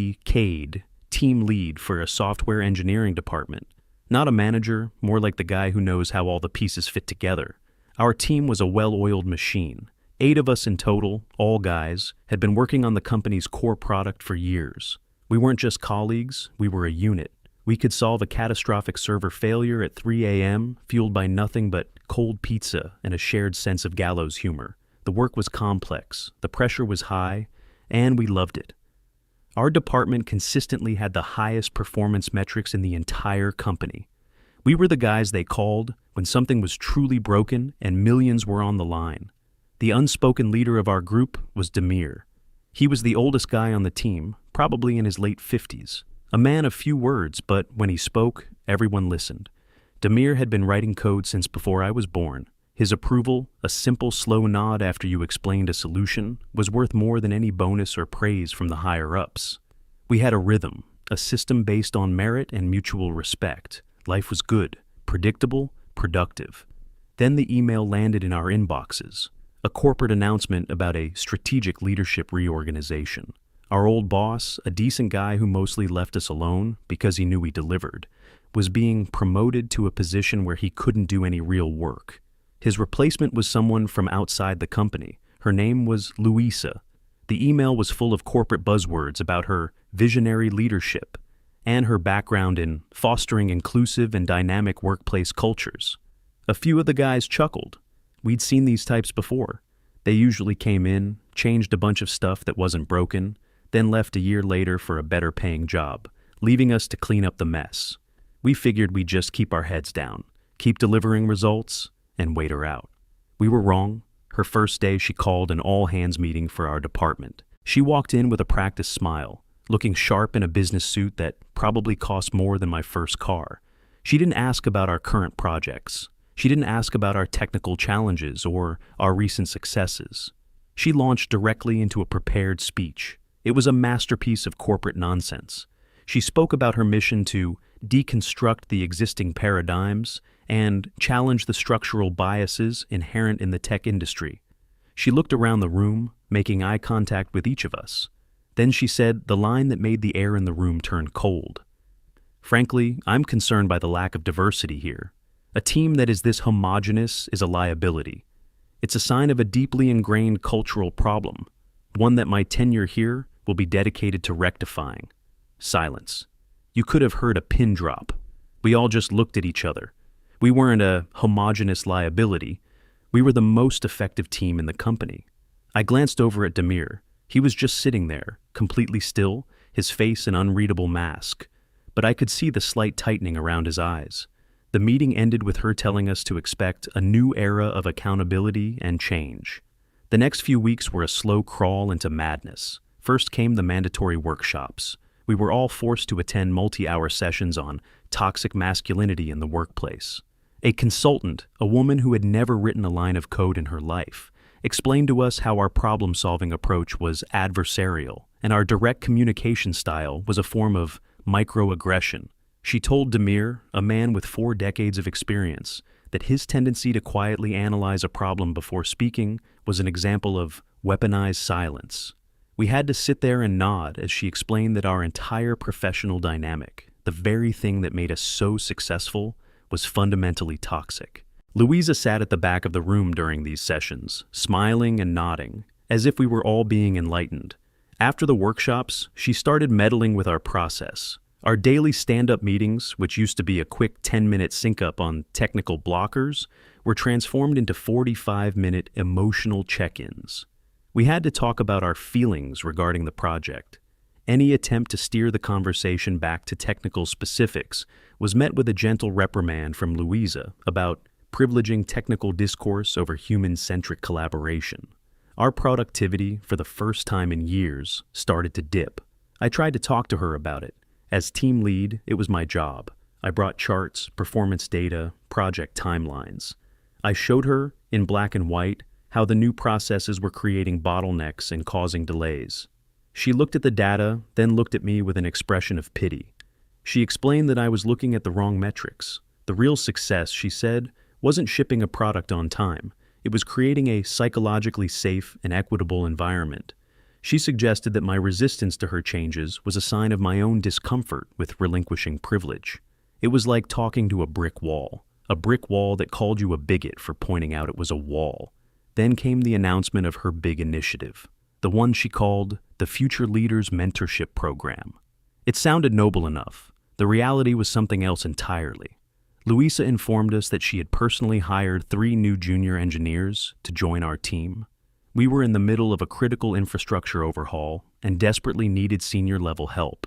Lee Cade, team lead for a software engineering department. Not a manager, more like the guy who knows how all the pieces fit together. Our team was a well-oiled machine. 8 of us in total, all guys, had been working on the company's core product for years. We weren't just colleagues, we were a unit. We could solve a catastrophic server failure at 3 a.m., fueled by nothing but cold pizza and a shared sense of gallows humor. The work was complex, the pressure was high, and we loved it. Our department consistently had the highest performance metrics in the entire company. We were the guys they called when something was truly broken and millions were on the line. The unspoken leader of our group was Demir. He was the oldest guy on the team, probably in his late 50s. A man of few words, but when he spoke, everyone listened. Demir had been writing code since before I was born. His approval, a simple slow nod after you explained a solution, was worth more than any bonus or praise from the higher-ups. We had a rhythm, a system based on merit and mutual respect. Life was good, predictable, productive. Then the email landed in our inboxes. A corporate announcement about a strategic leadership reorganization. Our old boss, a decent guy who mostly left us alone because he knew we delivered, was being promoted to a position where he couldn't do any real work. His replacement was someone from outside the company. Her name was Louisa. The email was full of corporate buzzwords about her visionary leadership and her background in fostering inclusive and dynamic workplace cultures. A few of the guys chuckled. We'd seen these types before. They usually came in, changed a bunch of stuff that wasn't broken, then left a year later for a better paying job, leaving us to clean up the mess. We figured we'd just keep our heads down, keep delivering results, and wait her out. We were wrong. Her first day she called an all-hands meeting for our department. She walked in with a practiced smile, looking sharp in a business suit that probably cost more than my first car. She didn't ask about our current projects. She didn't ask about our technical challenges or our recent successes. She launched directly into a prepared speech. It was a masterpiece of corporate nonsense. She spoke about her mission to deconstruct the existing paradigms and challenge the structural biases inherent in the tech industry. She looked around the room, making eye contact with each of us. Then she said the line that made the air in the room turn cold. Frankly, I'm concerned by the lack of diversity here. A team that is this homogeneous is a liability. It's a sign of a deeply ingrained cultural problem, one that my tenure here will be dedicated to rectifying. Silence. You could have heard a pin drop. We all just looked at each other. We weren't a homogeneous liability. We were the most effective team in the company. I glanced over at Demir. He was just sitting there, completely still, his face an unreadable mask. But I could see the slight tightening around his eyes. The meeting ended with her telling us to expect a new era of accountability and change. The next few weeks were a slow crawl into madness. First came the mandatory workshops. We were all forced to attend multi-hour sessions on toxic masculinity in the workplace. A consultant, a woman who had never written a line of code in her life, explained to us how our problem-solving approach was adversarial, and our direct communication style was a form of microaggression. She told Demir, a man with 4 decades of experience, that his tendency to quietly analyze a problem before speaking was an example of weaponized silence. We had to sit there and nod as she explained that our entire professional dynamic, the very thing that made us so successful, was fundamentally toxic. Louisa sat at the back of the room during these sessions, smiling and nodding, as if we were all being enlightened. After the workshops, she started meddling with our process. Our daily stand-up meetings, which used to be a quick 10-minute sync-up on technical blockers, were transformed into 45-minute emotional check-ins. We had to talk about our feelings regarding the project. Any attempt to steer the conversation back to technical specifics was met with a gentle reprimand from Louisa about privileging technical discourse over human-centric collaboration. Our productivity, for the first time in years, started to dip. I tried to talk to her about it. As team lead, it was my job. I brought charts, performance data, project timelines. I showed her, in black and white, how the new processes were creating bottlenecks and causing delays. She looked at the data, then looked at me with an expression of pity. She explained that I was looking at the wrong metrics. The real success, she said, wasn't shipping a product on time. It was creating a psychologically safe and equitable environment. She suggested that my resistance to her changes was a sign of my own discomfort with relinquishing privilege. It was like talking to a brick wall that called you a bigot for pointing out it was a wall. Then came the announcement of her big initiative, the one she called the Future Leaders Mentorship Program. It sounded noble enough. The reality was something else entirely. Louisa informed us that she had personally hired 3 new junior engineers to join our team. We were in the middle of a critical infrastructure overhaul and desperately needed senior-level help.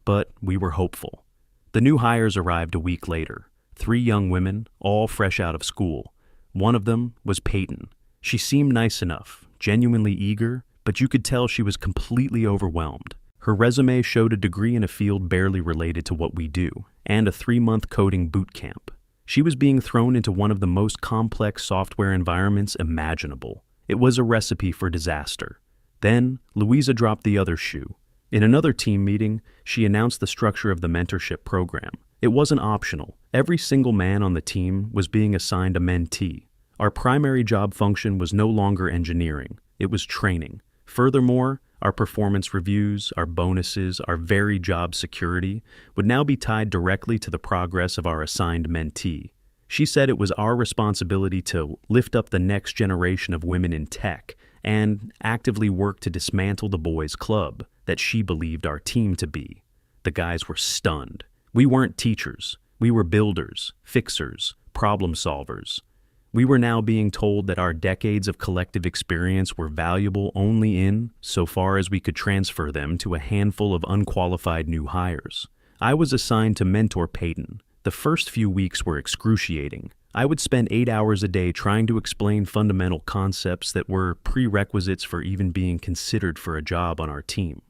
But we were hopeful. The new hires arrived a week later. 3 young women, all fresh out of school. One of them was Peyton. She seemed nice enough, genuinely eager, but you could tell she was completely overwhelmed. Her resume showed a degree in a field barely related to what we do, and a 3-month coding boot camp. She was being thrown into one of the most complex software environments imaginable. It was a recipe for disaster. Then, Louisa dropped the other shoe. In another team meeting, she announced the structure of the mentorship program. It wasn't optional. Every single man on the team was being assigned a mentee. Our primary job function was no longer engineering. It was training. Furthermore, our performance reviews, our bonuses, our very job security would now be tied directly to the progress of our assigned mentee. She said it was our responsibility to lift up the next generation of women in tech and actively work to dismantle the boys' club that she believed our team to be. The guys were stunned. We weren't teachers. We were builders, fixers, problem solvers. We were now being told that our decades of collective experience were valuable only in so far as we could transfer them to a handful of unqualified new hires. I was assigned to mentor Peyton. The first few weeks were excruciating. I would spend 8 hours a day trying to explain fundamental concepts that were prerequisites for even being considered for a job on our team.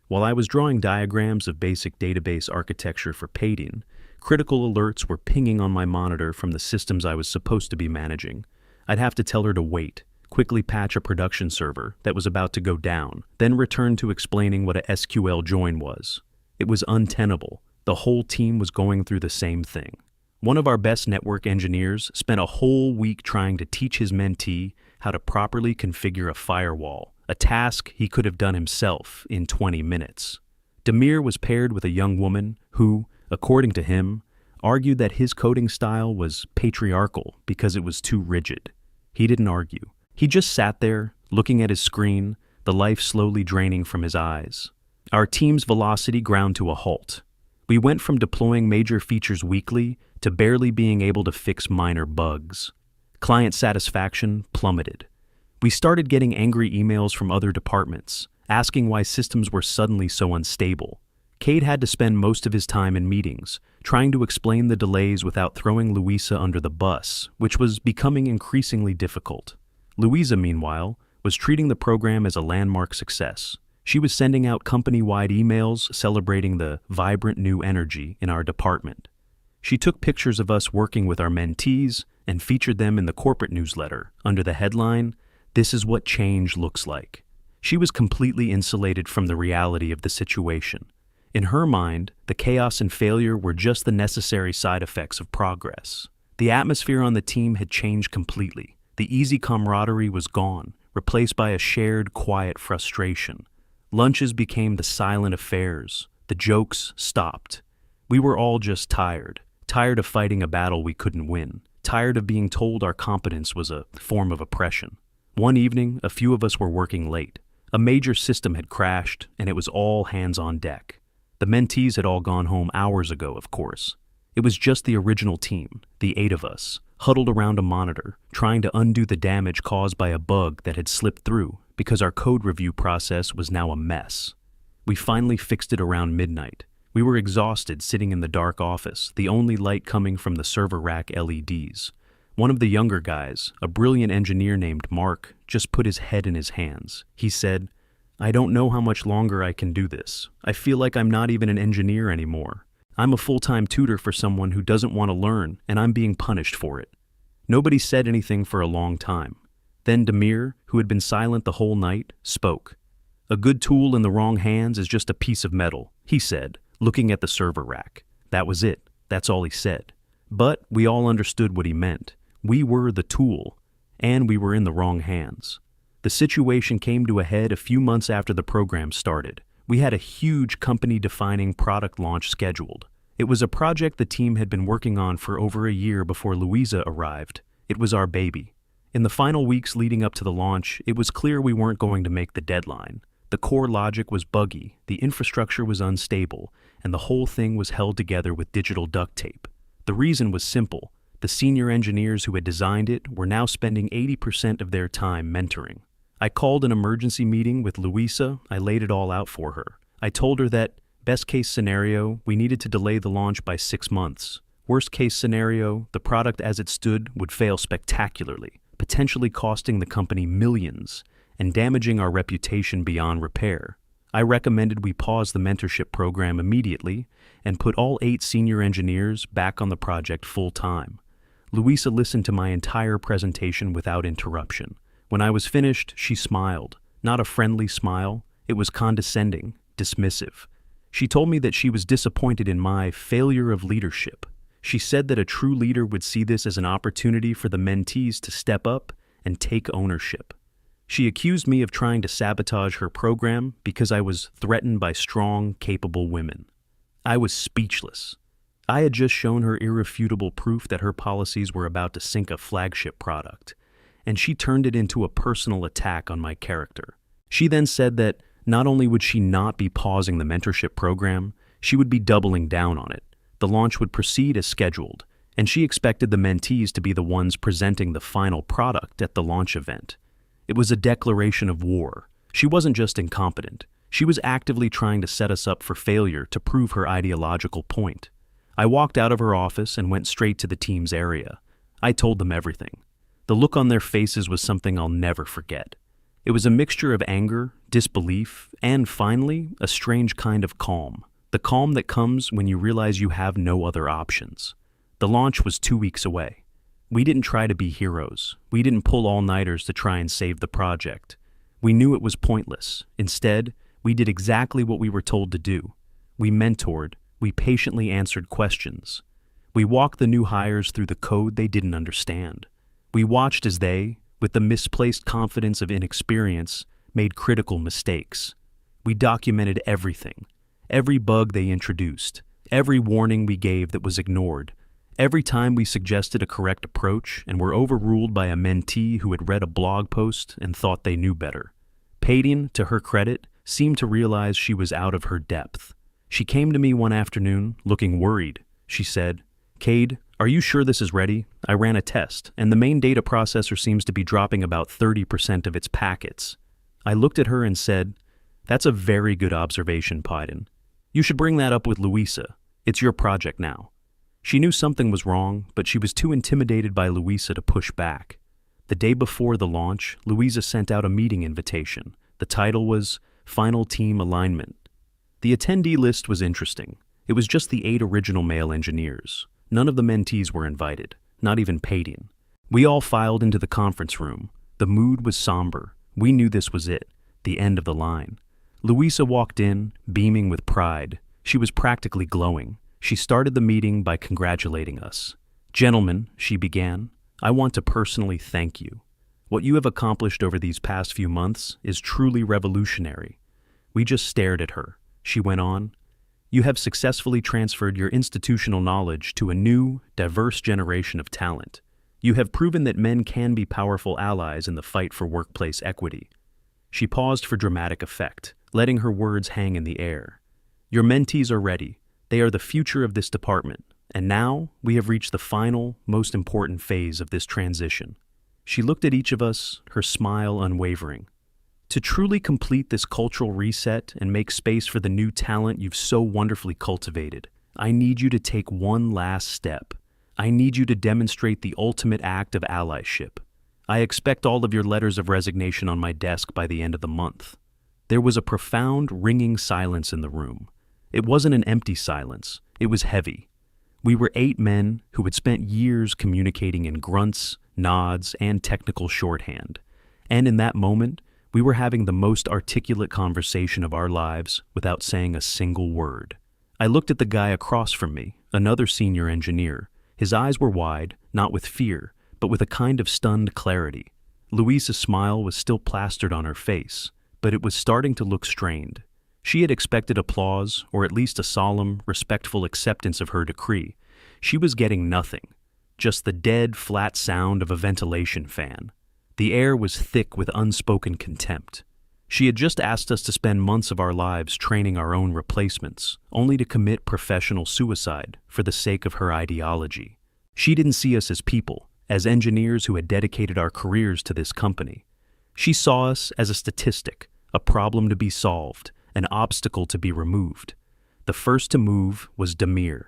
While I was drawing diagrams of basic database architecture for Peyton, critical alerts were pinging on my monitor from the systems I was supposed to be managing. I'd have to tell her to wait, quickly patch a production server that was about to go down, then return to explaining what a SQL join was. It was untenable. The whole team was going through the same thing. One of our best network engineers spent a whole week trying to teach his mentee how to properly configure a firewall, a task he could have done himself in 20 minutes. Demir was paired with a young woman who, according to him, argued that his coding style was patriarchal because it was too rigid. He didn't argue. He just sat there, looking at his screen, the life slowly draining from his eyes. Our team's velocity ground to a halt. We went from deploying major features weekly to barely being able to fix minor bugs. Client satisfaction plummeted. We started getting angry emails from other departments, asking why systems were suddenly so unstable. Cade had to spend most of his time in meetings, trying to explain the delays without throwing Louisa under the bus, which was becoming increasingly difficult. Louisa, meanwhile, was treating the program as a landmark success. She was sending out company-wide emails celebrating the vibrant new energy in our department. She took pictures of us working with our mentees and featured them in the corporate newsletter under the headline, "This is what change looks like." She was completely insulated from the reality of the situation. In her mind, the chaos and failure were just the necessary side effects of progress. The atmosphere on the team had changed completely. The easy camaraderie was gone, replaced by a shared, quiet frustration. Lunches became the silent affairs. The jokes stopped. We were all just tired of fighting a battle we couldn't win, tired of being told our competence was a form of oppression. One evening, a few of us were working late. A major system had crashed, and it was all hands on deck. The mentees had all gone home hours ago, of course. It was just the original team, the 8 of us, huddled around a monitor, trying to undo the damage caused by a bug that had slipped through because our code review process was now a mess. We finally fixed it around midnight. We were exhausted sitting in the dark office, the only light coming from the server rack LEDs. One of the younger guys, a brilliant engineer named Mark, just put his head in his hands. He said, "I don't know how much longer I can do this. I feel like I'm not even an engineer anymore. I'm a full-time tutor for someone who doesn't want to learn, and I'm being punished for it." Nobody said anything for a long time. Then Demir, who had been silent the whole night, spoke. "A good tool in the wrong hands is just a piece of metal," he said, looking at the server rack. That was it. That's all he said. But we all understood what he meant. We were the tool, and we were in the wrong hands. The situation came to a head a few months after the program started. We had a huge company-defining product launch scheduled. It was a project the team had been working on for over a year before Louisa arrived. It was our baby. In the final weeks leading up to the launch, it was clear we weren't going to make the deadline. The core logic was buggy, the infrastructure was unstable, and the whole thing was held together with digital duct tape. The reason was simple. The senior engineers who had designed it were now spending 80% of their time mentoring. I called an emergency meeting with Louisa. I laid it all out for her. I told her that, best case scenario, we needed to delay the launch by 6 months. Worst case scenario, the product as it stood would fail spectacularly, potentially costing the company millions and damaging our reputation beyond repair. I recommended we pause the mentorship program immediately and put all 8 senior engineers back on the project full-time. Louisa listened to my entire presentation without interruption. When I was finished, she smiled. Not a friendly smile, it was condescending, dismissive. She told me that she was disappointed in my failure of leadership. She said that a true leader would see this as an opportunity for the mentees to step up and take ownership. She accused me of trying to sabotage her program because I was threatened by strong, capable women. I was speechless. I had just shown her irrefutable proof that her policies were about to sink a flagship product, and she turned it into a personal attack on my character. She then said that not only would she not be pausing the mentorship program, she would be doubling down on it. The launch would proceed as scheduled, and she expected the mentees to be the ones presenting the final product at the launch event. It was a declaration of war. She wasn't just incompetent. She was actively trying to set us up for failure to prove her ideological point. I walked out of her office and went straight to the team's area. I told them everything. The look on their faces was something I'll never forget. It was a mixture of anger, disbelief, and finally, a strange kind of calm. The calm that comes when you realize you have no other options. The launch was 2 weeks away. We didn't try to be heroes. We didn't pull all-nighters to try and save the project. We knew it was pointless. Instead, we did exactly what we were told to do. We mentored. We patiently answered questions. We walked the new hires through the code they didn't understand. We watched as they, with the misplaced confidence of inexperience, made critical mistakes. We documented everything. Every bug they introduced. Every warning we gave that was ignored. Every time we suggested a correct approach and were overruled by a mentee who had read a blog post and thought they knew better. Payton, to her credit, seemed to realize she was out of her depth. She came to me one afternoon, looking worried. She said, "Cade, are you sure this is ready? I ran a test, and the main data processor seems to be dropping about 30% of its packets." I looked at her and said, "That's a very good observation, Payton. You should bring that up with Louisa. It's your project now." She knew something was wrong, but she was too intimidated by Louisa to push back. The day before the launch, Louisa sent out a meeting invitation. The title was Final Team Alignment. The attendee list was interesting. It was just the 8 original male engineers. None of the mentees were invited, not even Payton. We all filed into the conference room. The mood was somber. We knew this was it, the end of the line. Louisa walked in, beaming with pride. She was practically glowing. She started the meeting by congratulating us. "Gentlemen," she began, "I want to personally thank you. What you have accomplished over these past few months is truly revolutionary." We just stared at her. She went on, "You have successfully transferred your institutional knowledge to a new, diverse generation of talent. You have proven that men can be powerful allies in the fight for workplace equity." She paused for dramatic effect, letting her words hang in the air. "Your mentees are ready. They are the future of this department, and now we have reached the final, most important phase of this transition." She looked at each of us, her smile unwavering. "To truly complete this cultural reset and make space for the new talent you've so wonderfully cultivated, I need you to take one last step. I need you to demonstrate the ultimate act of allyship. I expect all of your letters of resignation on my desk by the end of the month." There was a profound, ringing silence in the room. It wasn't an empty silence. It was heavy. We were 8 men who had spent years communicating in grunts, nods, and technical shorthand. And in that moment, we were having the most articulate conversation of our lives without saying a single word. I looked at the guy across from me, another senior engineer. His eyes were wide, not with fear, but with a kind of stunned clarity. Louisa's smile was still plastered on her face, but it was starting to look strained. She had expected applause, or at least a solemn, respectful acceptance of her decree. She was getting nothing, just the dead, flat sound of a ventilation fan. The air was thick with unspoken contempt. She had just asked us to spend months of our lives training our own replacements, only to commit professional suicide for the sake of her ideology. She didn't see us as people, as engineers who had dedicated our careers to this company. She saw us as a statistic, a problem to be solved, an obstacle to be removed. The first to move was Damir.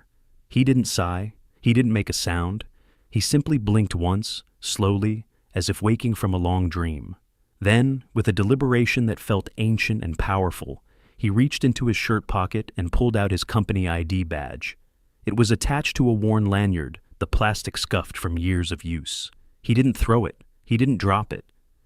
He didn't sigh, he didn't make a sound. He simply blinked once, slowly, as if waking from a long dream. Then, with a deliberation that felt ancient and powerful, he reached into his shirt pocket and pulled out his company ID badge. It was attached to a worn lanyard, the plastic scuffed from years of use. He didn't throw it. He didn't drop it.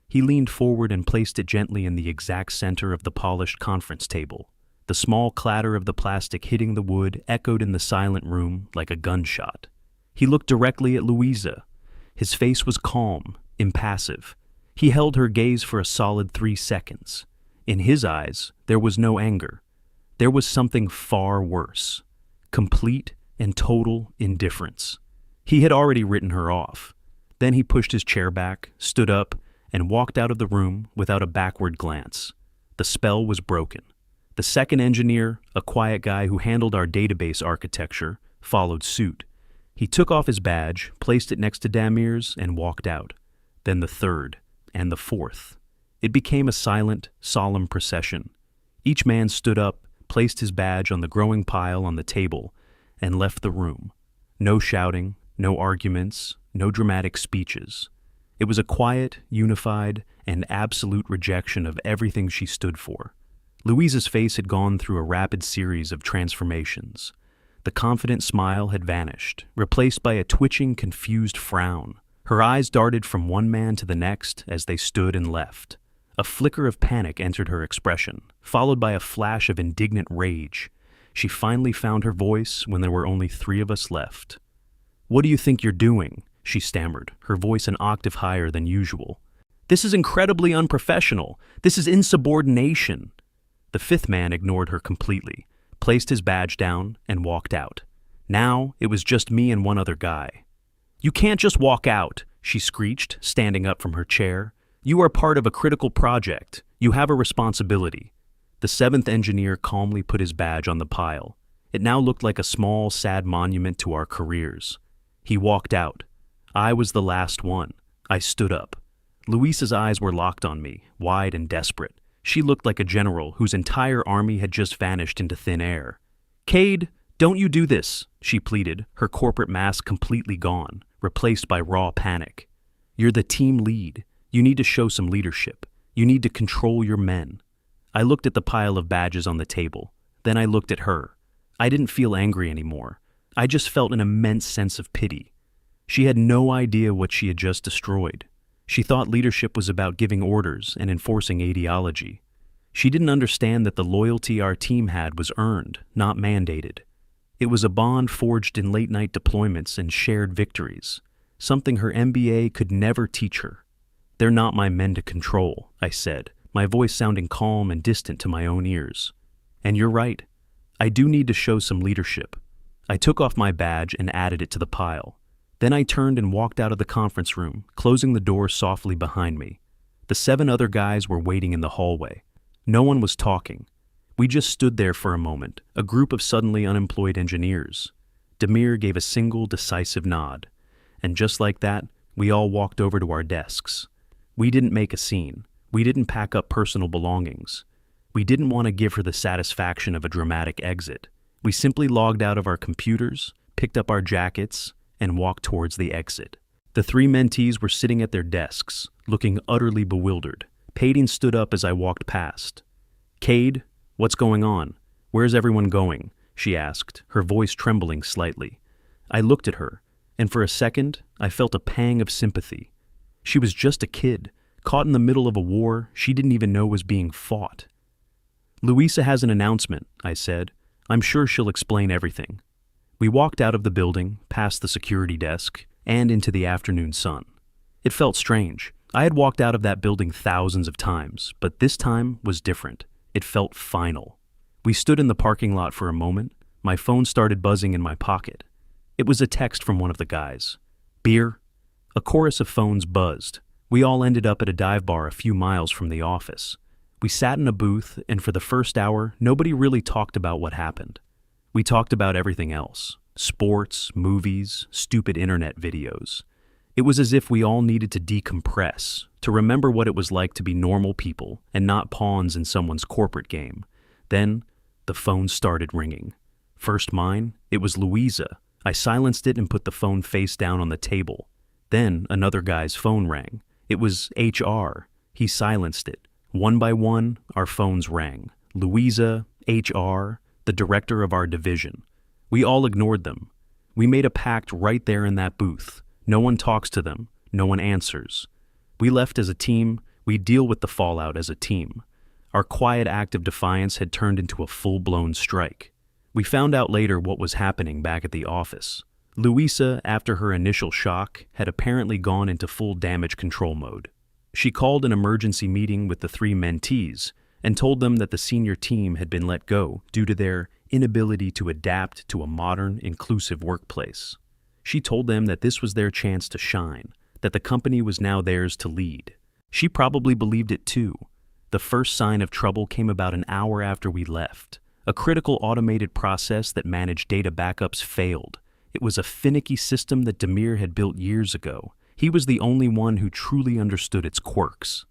He leaned forward and placed it gently in the exact center of the polished conference table. The small clatter of the plastic hitting the wood echoed in the silent room like a gunshot. He looked directly at Louisa. His face was calm, impassive. He held her gaze for a solid 3 seconds. In his eyes, there was no anger. There was something far worse. Complete and total indifference. He had already written her off. Then he pushed his chair back, stood up, and walked out of the room without a backward glance. The spell was broken. The second engineer, a quiet guy who handled our database architecture, followed suit. He took off his badge, placed it next to Damir's, and walked out. Then the third, and the fourth. It became a silent, solemn procession. Each man stood up, placed his badge on the growing pile on the table, and left the room. No shouting, no arguments, no dramatic speeches. It was a quiet, unified, and absolute rejection of everything she stood for. Louisa's face had gone through a rapid series of transformations. The confident smile had vanished, replaced by a twitching, confused frown. Her eyes darted from one man to the next as they stood and left. A flicker of panic entered her expression, followed by a flash of indignant rage. She finally found her voice when there were only 3 of us left. "What do you think you're doing?" she stammered, her voice an octave higher than usual. "This is incredibly unprofessional. This is insubordination." The 5th man ignored her completely, placed his badge down, and walked out. Now it was just me and one other guy. "You can't just walk out," she screeched, standing up from her chair. "You are part of a critical project. You have a responsibility." The 7th engineer calmly put his badge on the pile. It now looked like a small, sad monument to our careers. He walked out. I was the last one. I stood up. Louisa's eyes were locked on me, wide and desperate. She looked like a general whose entire army had just vanished into thin air. "Cade, don't you do this," she pleaded, her corporate mask completely gone, replaced by raw panic. "You're the team lead. You need to show some leadership. You need to control your men." I looked at the pile of badges on the table. Then I looked at her. I didn't feel angry anymore. I just felt an immense sense of pity. She had no idea what she had just destroyed. She thought leadership was about giving orders and enforcing ideology. She didn't understand that the loyalty our team had was earned, not mandated. It was a bond forged in late-night deployments and shared victories, something her MBA could never teach her. "They're not my men to control," I said, my voice sounding calm and distant to my own ears. "And you're right. I do need to show some leadership." I took off my badge and added it to the pile. Then I turned and walked out of the conference room, closing the door softly behind me. The 7 other guys were waiting in the hallway. No one was talking. We just stood there for a moment, a group of suddenly unemployed engineers. Damir gave a single decisive nod. And just like that, we all walked over to our desks. We didn't make a scene. We didn't pack up personal belongings. We didn't want to give her the satisfaction of a dramatic exit. We simply logged out of our computers, picked up our jackets, and walked towards the exit. The 3 mentees were sitting at their desks, looking utterly bewildered. Payton stood up as I walked past. "Cade, what's going on? Where's everyone going?" she asked, her voice trembling slightly. I looked at her, and for a second, I felt a pang of sympathy. She was just a kid, caught in the middle of a war she didn't even know was being fought. "Louisa has an announcement," I said. "I'm sure she'll explain everything." We walked out of the building, past the security desk, and into the afternoon sun. It felt strange. I had walked out of that building thousands of times, but this time was different. It felt final. We stood in the parking lot for a moment. My phone started buzzing in my pocket. It was a text from one of the guys. Beer? A chorus of phones buzzed. We all ended up at a dive bar a few miles from the office. We sat in a booth, and for the first hour, nobody really talked about what happened. We talked about everything else. Sports, movies, stupid internet videos. It was as if we all needed to decompress, to remember what it was like to be normal people and not pawns in someone's corporate game. Then, the phone started ringing. First mine, it was Louisa. I silenced it and put the phone face down on the table. Then, another guy's phone rang. It was HR. He silenced it. One by one, our phones rang. Louisa, HR, the director of our division. We all ignored them. We made a pact right there in that booth. No one talks to them. No one answers. We left as a team. We deal with the fallout as a team. Our quiet act of defiance had turned into a full-blown strike. We found out later what was happening back at the office. Louisa, after her initial shock, had apparently gone into full damage control mode. She called an emergency meeting with the 3 mentees and told them that the senior team had been let go due to their inability to adapt to a modern, inclusive workplace. She told them that this was their chance to shine, that the company was now theirs to lead. She probably believed it too. The first sign of trouble came about an hour after we left. A critical automated process that managed data backups failed. It was a finicky system that Demir had built years ago. He was the only one who truly understood its quirks.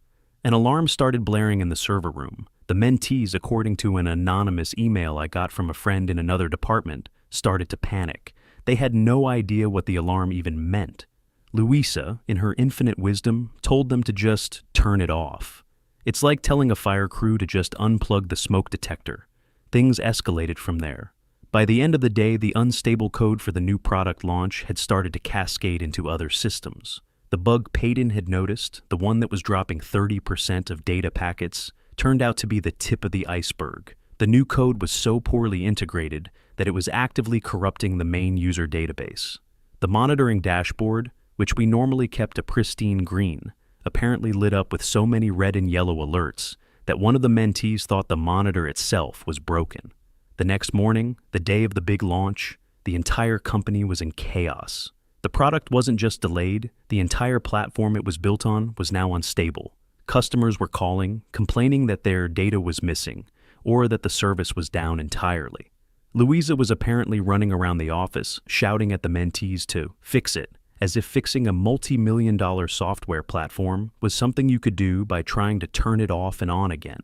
An alarm started blaring in the server room. The mentees, according to an anonymous email I got from a friend in another department, started to panic. They had no idea what the alarm even meant. Louisa, in her infinite wisdom, told them to just turn it off. It's like telling a fire crew to just unplug the smoke detector. Things escalated from there. By the end of the day, the unstable code for the new product launch had started to cascade into other systems. The bug Peyton had noticed, the one that was dropping 30% of data packets, turned out to be the tip of the iceberg. The new code was so poorly integrated that it was actively corrupting the main user database. The monitoring dashboard, which we normally kept a pristine green, apparently lit up with so many red and yellow alerts that one of the mentees thought the monitor itself was broken. The next morning, the day of the big launch, the entire company was in chaos. The product wasn't just delayed, the entire platform it was built on was now unstable. Customers were calling, complaining that their data was missing, or that the service was down entirely. Louisa was apparently running around the office, shouting at the mentees to fix it, as if fixing a multi-million-dollar software platform was something you could do by trying to turn it off and on again.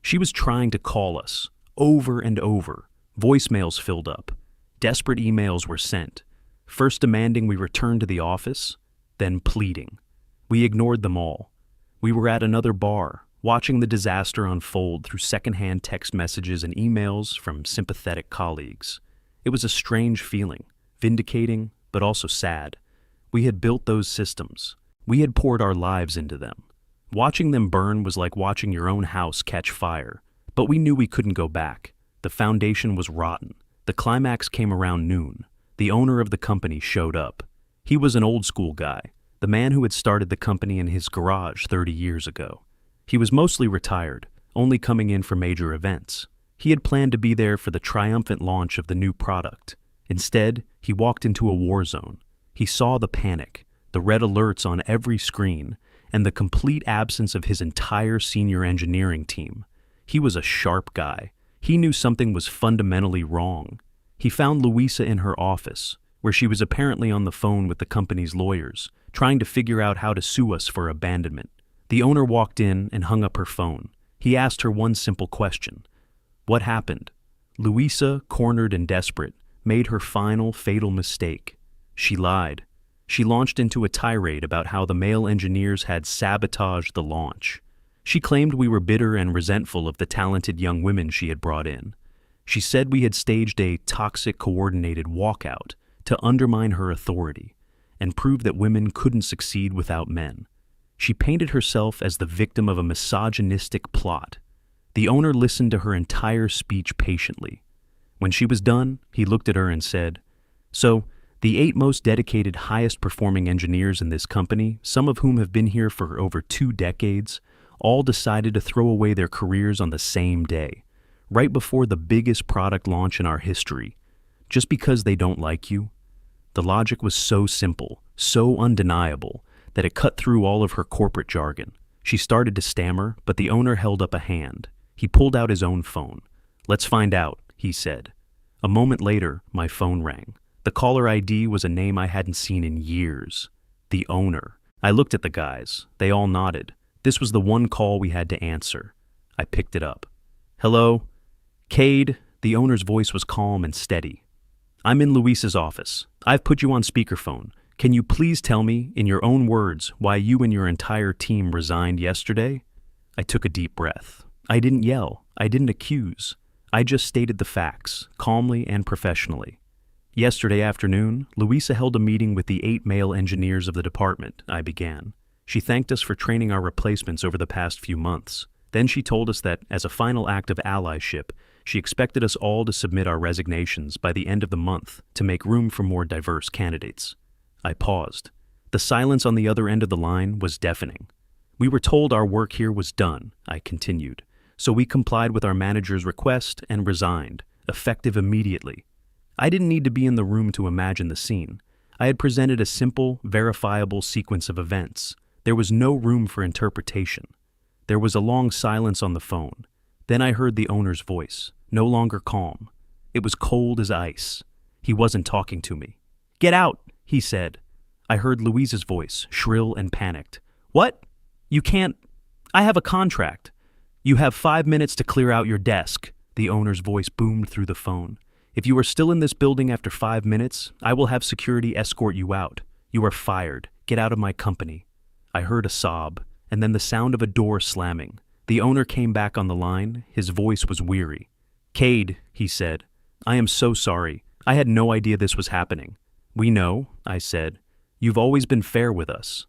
She was trying to call us, over and over. Voicemails filled up. Desperate emails were sent, first demanding we return to the office, then pleading. We ignored them all. We were at another bar, watching the disaster unfold through secondhand text messages and emails from sympathetic colleagues. It was a strange feeling, vindicating, but also sad. We had built those systems. We had poured our lives into them. Watching them burn was like watching your own house catch fire. But we knew we couldn't go back. The foundation was rotten. The climax came around noon. The owner of the company showed up. He was an old-school guy, the man who had started the company in his garage 30 years ago. He was mostly retired, only coming in for major events. He had planned to be there for the triumphant launch of the new product. Instead, he walked into a war zone. He saw the panic, the red alerts on every screen, and the complete absence of his entire senior engineering team. He was a sharp guy. He knew something was fundamentally wrong. He found Louisa in her office, where she was apparently on the phone with the company's lawyers, trying to figure out how to sue us for abandonment. The owner walked in and hung up her phone. He asked her one simple question. What happened? Louisa, cornered and desperate, made her final fatal mistake. She lied. She launched into a tirade about how the male engineers had sabotaged the launch. She claimed we were bitter and resentful of the talented young women she had brought in. She said we had staged a toxic coordinated walkout to undermine her authority and prove that women couldn't succeed without men. She painted herself as the victim of a misogynistic plot. The owner listened to her entire speech patiently. When she was done, he looked at her and said, "So, The 8 most dedicated, highest-performing engineers in this company, some of whom have been here for over 2 decades, all decided to throw away their careers on the same day, right before the biggest product launch in our history, just because they don't like you. The logic was so simple, so undeniable, that it cut through all of her corporate jargon. She started to stammer, but the owner held up a hand. He pulled out his own phone. "Let's find out," he said. A moment later, my phone rang. The caller ID was a name I hadn't seen in years. The owner. I looked at the guys. They all nodded. This was the one call we had to answer. I picked it up. "Hello? Cade," the owner's voice was calm and steady. "I'm in Luis's office. I've put you on speakerphone. Can you please tell me, in your own words, why you and your entire team resigned yesterday?" I took a deep breath. I didn't yell. I didn't accuse. I just stated the facts, calmly and professionally. "Yesterday afternoon, Luisa held a meeting with the 8 male engineers of the department," I began. "She thanked us for training our replacements over the past few months. Then she told us that, as a final act of allyship, she expected us all to submit our resignations by the end of the month to make room for more diverse candidates." I paused. The silence on the other end of the line was deafening. "We were told our work here was done," I continued, "so we complied with our manager's request and resigned, effective immediately." I didn't need to be in the room to imagine the scene. I had presented a simple, verifiable sequence of events. There was no room for interpretation. There was a long silence on the phone. Then I heard the owner's voice, no longer calm. It was cold as ice. He wasn't talking to me. "Get out," he said. I heard Louise's voice, shrill and panicked. "What? You can't. I have a contract. You have 5 minutes to clear out your desk," the owner's voice boomed through the phone. "If you are still in this building after 5 minutes, I will have security escort you out. You are fired. Get out of my company." I heard a sob, and then the sound of a door slamming. The owner came back on the line. His voice was weary. "Cade," he said, "I am so sorry. I had no idea this was happening." "We know," I said. "You've always been fair with us."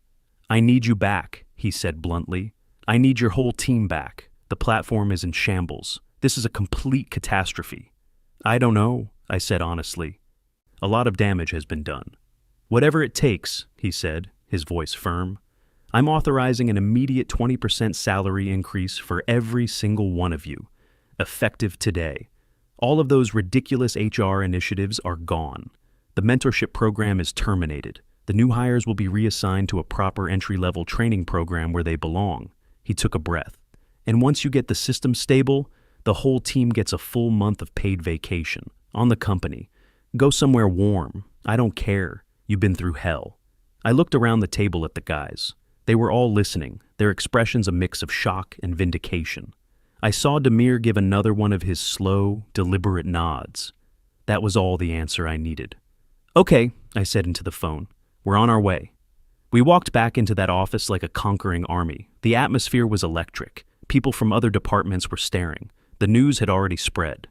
"I need you back," he said bluntly. "I need your whole team back. The platform is in shambles. This is a complete catastrophe." "I don't know," I said honestly. "A lot of damage has been done." "Whatever it takes," he said, his voice firm. "I'm authorizing an immediate 20% salary increase for every single one of you, effective today. All of those ridiculous HR initiatives are gone. The mentorship program is terminated. The new hires will be reassigned to a proper entry-level training program where they belong." He took a breath. "And once you get the system stable, the whole team gets a full month of paid vacation on the company. Go somewhere warm. I don't care. You've been through hell." I looked around the table at the guys. They were all listening, their expressions a mix of shock and vindication. I saw Demir give another one of his slow, deliberate nods. That was all the answer I needed. "Okay," I said into the phone. "We're on our way." We walked back into that office like a conquering army. The atmosphere was electric. People from other departments were staring. The news had already spread.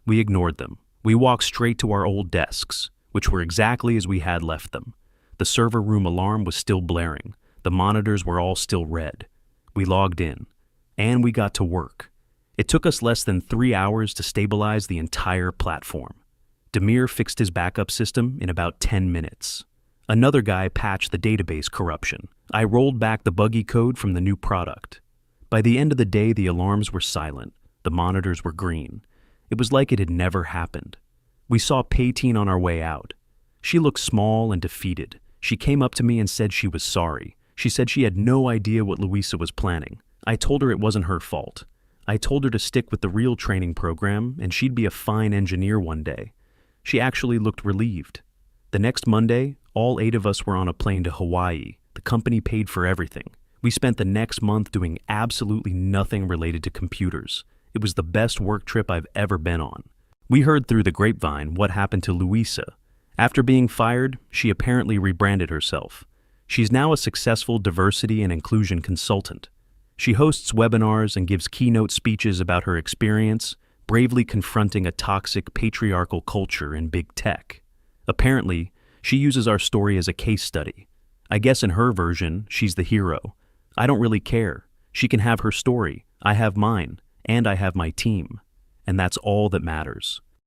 We ignored them. We walked straight to our old desks, which were exactly as we had left them. The server room alarm was still blaring. The monitors were all still red. We logged in, and we got to work. It took us less than 3 hours to stabilize the entire platform. Demir fixed his backup system in about 10 minutes. Another guy patched the database corruption. I rolled back the buggy code from the new product. By the end of the day, the alarms were silent. The monitors were green. It was like it had never happened. We saw Paytine on our way out. She looked small and defeated. She came up to me and said she was sorry. She said she had no idea what Luisa was planning. I told her it wasn't her fault. I told her to stick with the real training program and she'd be a fine engineer one day. She actually looked relieved. The next Monday, all 8 of us were on a plane to Hawaii. The company paid for everything. We spent the next month doing absolutely nothing related to computers. It was the best work trip I've ever been on. We heard through the grapevine what happened to Luisa. After being fired, she apparently rebranded herself. She's now a successful diversity and inclusion consultant. She hosts webinars and gives keynote speeches about her experience, bravely confronting a toxic patriarchal culture in big tech. Apparently, she uses our story as a case study. I guess in her version, she's the hero. I don't really care. She can have her story, I have mine, and I have my team. And that's all that matters.